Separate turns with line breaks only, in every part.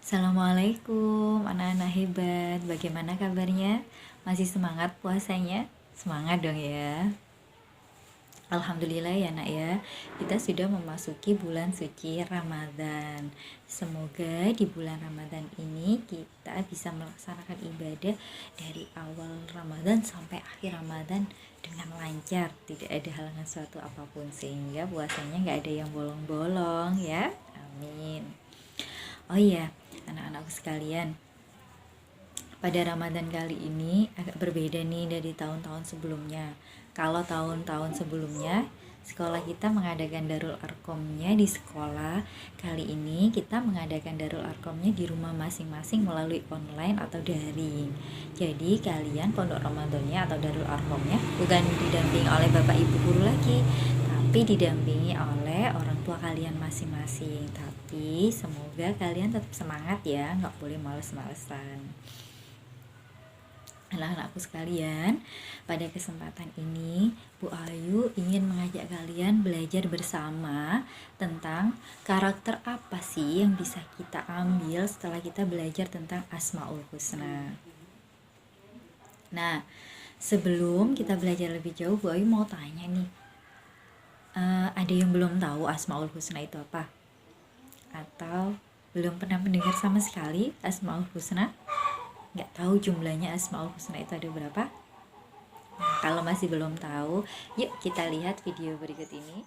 Assalamualaikum anak-anak hebat, bagaimana kabarnya? Masih semangat puasanya? Semangat dong ya. Alhamdulillah ya nak ya, kita sudah memasuki bulan suci Ramadan. Semoga di bulan Ramadan ini kita bisa melaksanakan ibadah dari awal Ramadan sampai akhir Ramadan dengan lancar, tidak ada halangan suatu apapun, sehingga puasanya nggak ada yang bolong-bolong ya. Amin. Oh iya, anak-anakku sekalian, pada Ramadan kali ini agak berbeda nih dari tahun-tahun sebelumnya. Kalau tahun-tahun sebelumnya sekolah kita mengadakan Darul Arqamnya di sekolah, kali ini kita mengadakan Darul Arqamnya di rumah masing-masing melalui online atau daring. Jadi kalian pondok Ramadannya atau Darul Arqamnya bukan didampingi oleh Bapak Ibu guru lagi, tapi didampingi oleh orang tua kalian masing-masing. Tapi semoga kalian tetap semangat ya, nggak boleh males-malesan. Anak-anakku sekalian, pada kesempatan ini Bu Ayu ingin mengajak kalian belajar bersama tentang karakter apa sih yang bisa kita ambil setelah kita belajar tentang Asmaul Husna. Nah, sebelum kita belajar lebih jauh, Bu Ayu mau tanya nih, ada yang belum tahu Asmaul Husna itu apa? Atau belum pernah mendengar sama sekali Asmaul Husna? Nggak tahu jumlahnya Asmaul Husna itu ada berapa? Nah, kalau masih belum tahu, yuk kita lihat video berikut ini.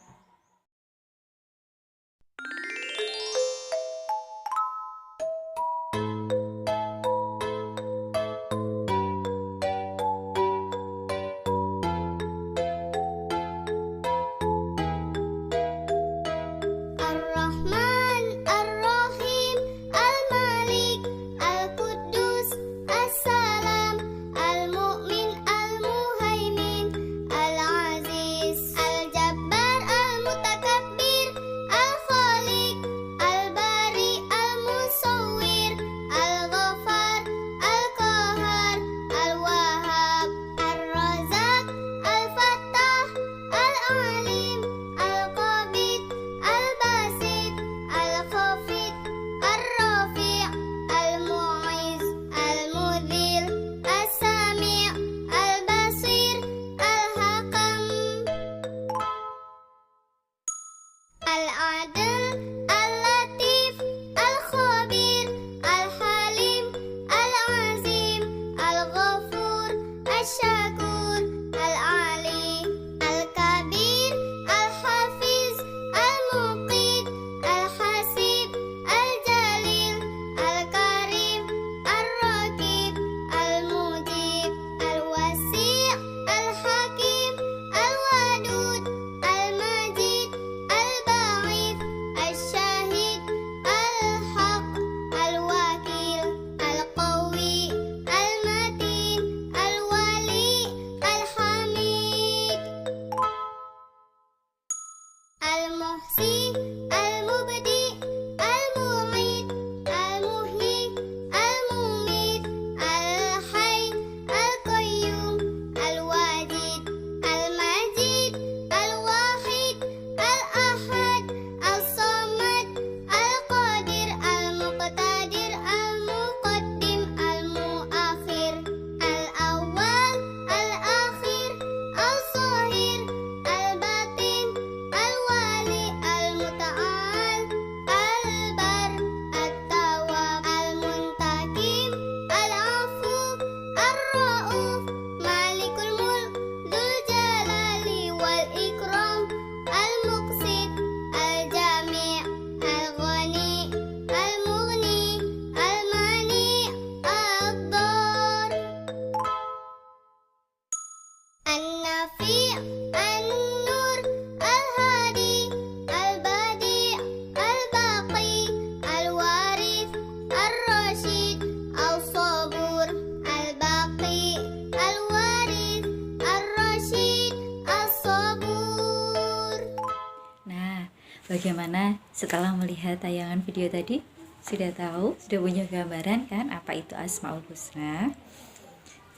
Bagaimana setelah melihat tayangan video tadi? Sudah tahu, sudah punya gambaran kan apa itu Asmaul Husna?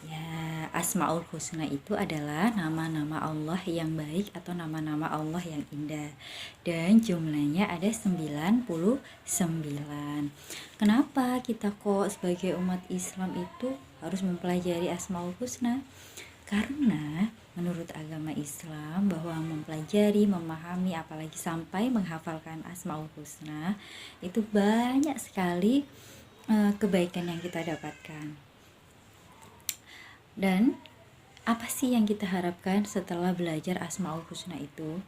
Ya, Asmaul Husna itu adalah nama-nama Allah yang baik atau nama-nama Allah yang indah. Dan jumlahnya ada 99. Kenapa kita kok sebagai umat Islam itu harus mempelajari Asmaul Husna? Karena menurut agama Islam bahwa mempelajari, memahami, apalagi sampai menghafalkan Asmaul Husna itu banyak sekali kebaikan yang kita dapatkan. Dan apa sih yang kita harapkan setelah belajar Asmaul Husna itu?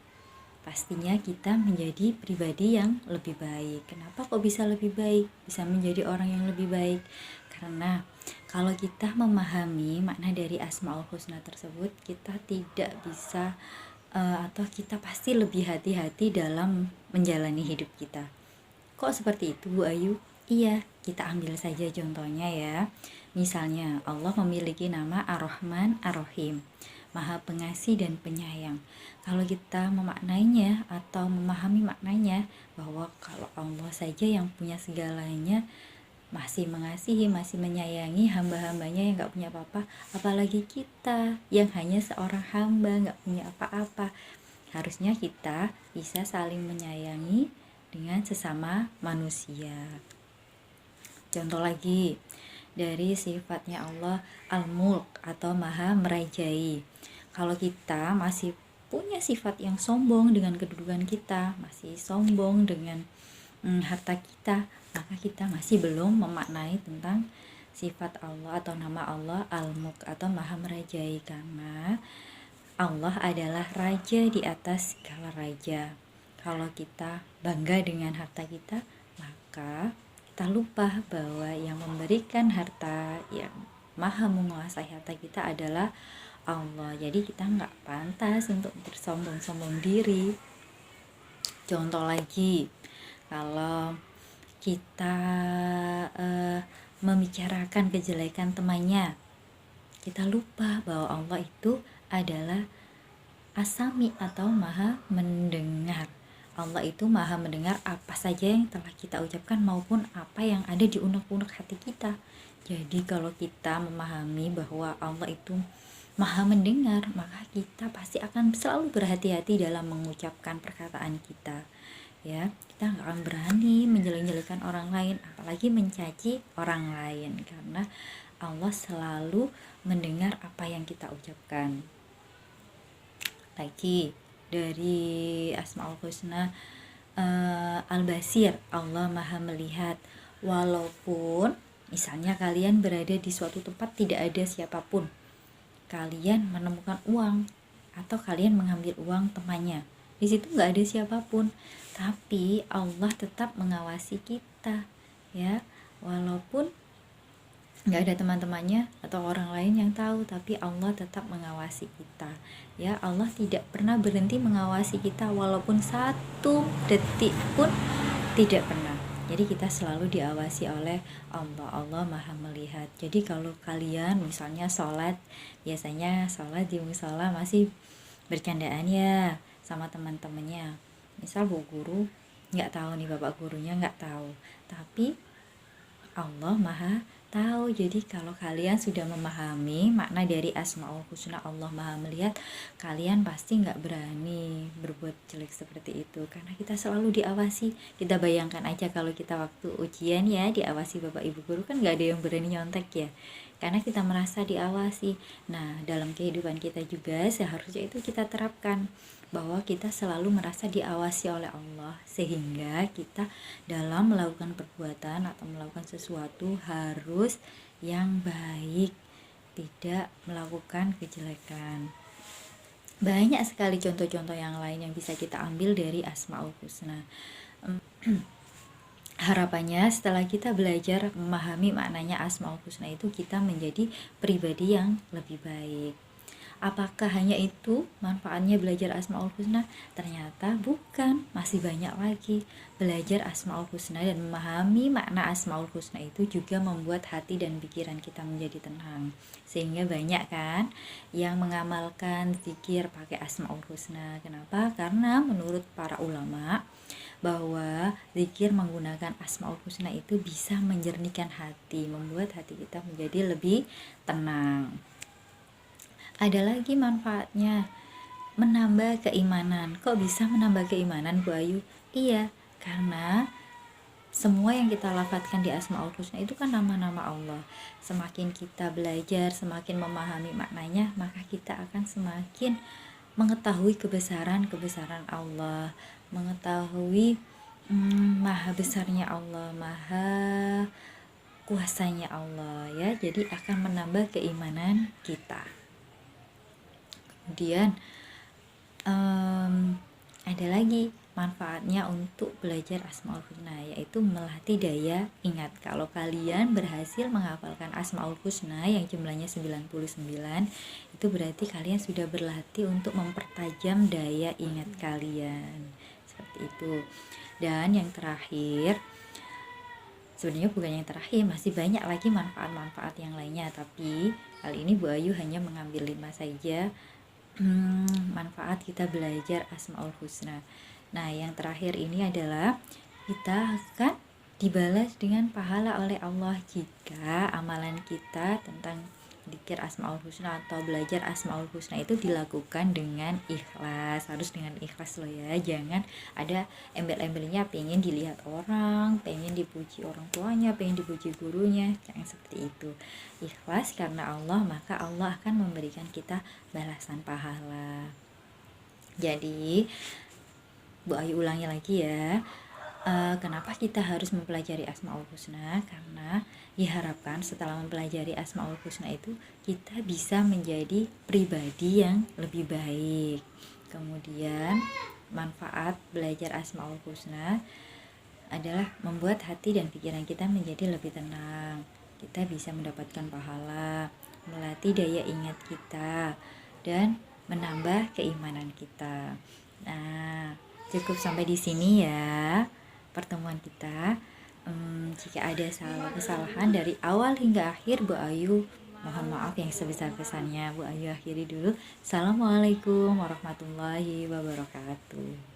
Pastinya kita menjadi pribadi yang lebih baik. Kenapa kok bisa lebih baik? Bisa menjadi orang yang lebih baik? Karena kalau kita memahami makna dari Asmaul Husna tersebut, kita tidak bisa atau kita pasti lebih hati-hati dalam menjalani hidup kita. Kok seperti itu, Bu Ayu? Iya, kita ambil saja contohnya ya. Misalnya, Allah memiliki nama Ar-Rahman Ar-Rahim, Maha Pengasih dan Penyayang. Kalau kita memaknainya atau memahami maknanya, bahwa kalau Allah saja yang punya segalanya, masih mengasihi, masih menyayangi hamba-hambanya yang gak punya apa-apa, apalagi kita yang hanya seorang hamba, gak punya apa-apa. Harusnya kita bisa saling menyayangi dengan sesama manusia. Contoh lagi, dari sifatnya Allah Al-Mulk atau Maha Merajai. Kalau kita masih punya sifat yang sombong dengan kedudukan kita, masih sombong dengan harta kita, maka kita masih belum memaknai tentang sifat Allah atau nama Allah Al-Mulk atau Maha Merajai, karena Allah adalah raja di atas segala raja. Kalau kita bangga dengan harta kita, maka kita lupa bahwa yang memberikan harta, yang maha menguasai harta kita adalah Allah. Jadi kita nggak pantas untuk bersombong-sombong diri. Contoh lagi, kalau kita membicarakan kejelekan temannya, kita lupa bahwa Allah itu adalah As-Sami atau maha mendengar. Allah itu maha mendengar apa saja yang telah kita ucapkan maupun apa yang ada di unek-unek hati kita. Jadi kalau kita memahami bahwa Allah itu maha mendengar, maka kita pasti akan selalu berhati-hati dalam mengucapkan perkataan kita. Ya, kita nggak akan berani menjelek-jelekan orang lain, apalagi mencaci orang lain, karena Allah selalu mendengar apa yang kita ucapkan. Lagi dari Asmaul Husna, Al-Basir, Allah maha melihat. Walaupun misalnya kalian berada di suatu tempat tidak ada siapapun, kalian menemukan uang atau kalian mengambil uang temannya, di situ nggak ada siapapun, tapi Allah tetap mengawasi kita, ya, walaupun nggak ada teman-temannya atau orang lain yang tahu, tapi Allah tetap mengawasi kita, ya. Allah tidak pernah berhenti mengawasi kita walaupun satu detik pun tidak pernah. Jadi kita selalu diawasi oleh Allah. Allah maha melihat. Jadi kalau kalian misalnya sholat, biasanya sholat di musola masih bercandaan ya sama teman-temannya. Misal bu guru nggak tahu nih, bapak gurunya nggak tahu, tapi Allah maha tahu. Jadi kalau kalian sudah memahami makna dari Asmaul Husna Allah maha melihat, kalian pasti nggak berani berbuat jelek seperti itu, karena kita selalu diawasi. Kita bayangkan aja kalau kita waktu ujian ya diawasi bapak ibu guru, kan nggak ada yang berani nyontek ya, karena kita merasa diawasi. Nah, dalam kehidupan kita juga seharusnya itu kita terapkan, bahwa kita selalu merasa diawasi oleh Allah, sehingga kita dalam melakukan perbuatan atau melakukan sesuatu harus yang baik, tidak melakukan kejelekan. Banyak sekali contoh-contoh yang lain yang bisa kita ambil dari Asmaul Husna. Harapannya setelah kita belajar memahami maknanya Asmaul Husna itu, kita menjadi pribadi yang lebih baik. Apakah hanya itu manfaatnya belajar Asmaul Husna? Ternyata bukan, masih banyak lagi. Belajar Asmaul Husna dan memahami makna Asmaul Husna itu juga membuat hati dan pikiran kita menjadi tenang. Sehingga banyak kan yang mengamalkan zikir pakai Asmaul Husna. Kenapa? Karena menurut para ulama, bahwa zikir menggunakan Asmaul Husna itu bisa menjernihkan hati, membuat hati kita menjadi lebih tenang. Ada lagi manfaatnya, menambah keimanan. Kok bisa menambah keimanan, Bu Ayu? Iya, karena semua yang kita lafadzkan di Asmaul Husna itu kan nama-nama Allah. Semakin kita belajar, semakin memahami maknanya, maka kita akan semakin mengetahui kebesaran Allah, mengetahui maha besarnya Allah, maha kuasanya Allah ya. Jadi akan menambah keimanan kita. Kemudian ada lagi manfaatnya untuk belajar Asmaul Husna, yaitu melatih daya ingat. Kalau kalian berhasil menghafalkan Asmaul Husna yang jumlahnya 99, itu berarti kalian sudah berlatih untuk mempertajam daya ingat kalian. Seperti itu. Dan yang terakhir, sebenarnya bukan yang terakhir, masih banyak lagi manfaat-manfaat yang lainnya, tapi kali ini Bu Ayu hanya mengambil 5 saja. Manfaat kita belajar Asmaul Husna. Nah, yang terakhir ini adalah kita akan dibalas dengan pahala oleh Allah jika amalan kita tentang zikir Asmaul Husna atau belajar Asmaul Husna itu dilakukan dengan ikhlas. Harus dengan ikhlas loh ya, jangan ada embel-embelnya pengen dilihat orang, pengen dipuji orang tuanya, pengen dipuji gurunya, jangan seperti itu. Ikhlas karena Allah, maka Allah akan memberikan kita balasan pahala. Jadi Bu Ayu ulangi lagi ya, kenapa kita harus mempelajari Asmaul Husna? Karena diharapkan setelah mempelajari Asmaul Husna itu kita bisa menjadi pribadi yang lebih baik. Kemudian manfaat belajar Asmaul Husna adalah membuat hati dan pikiran kita menjadi lebih tenang. Kita bisa mendapatkan pahala, melatih daya ingat kita, dan menambah keimanan kita. Nah, cukup sampai di sini ya pertemuan kita. Jika ada kesalahan dari awal hingga akhir, Bu Ayu mohon maaf yang sebesar-besarnya. Bu Ayu akhiri dulu. Assalamualaikum warahmatullahi wabarakatuh.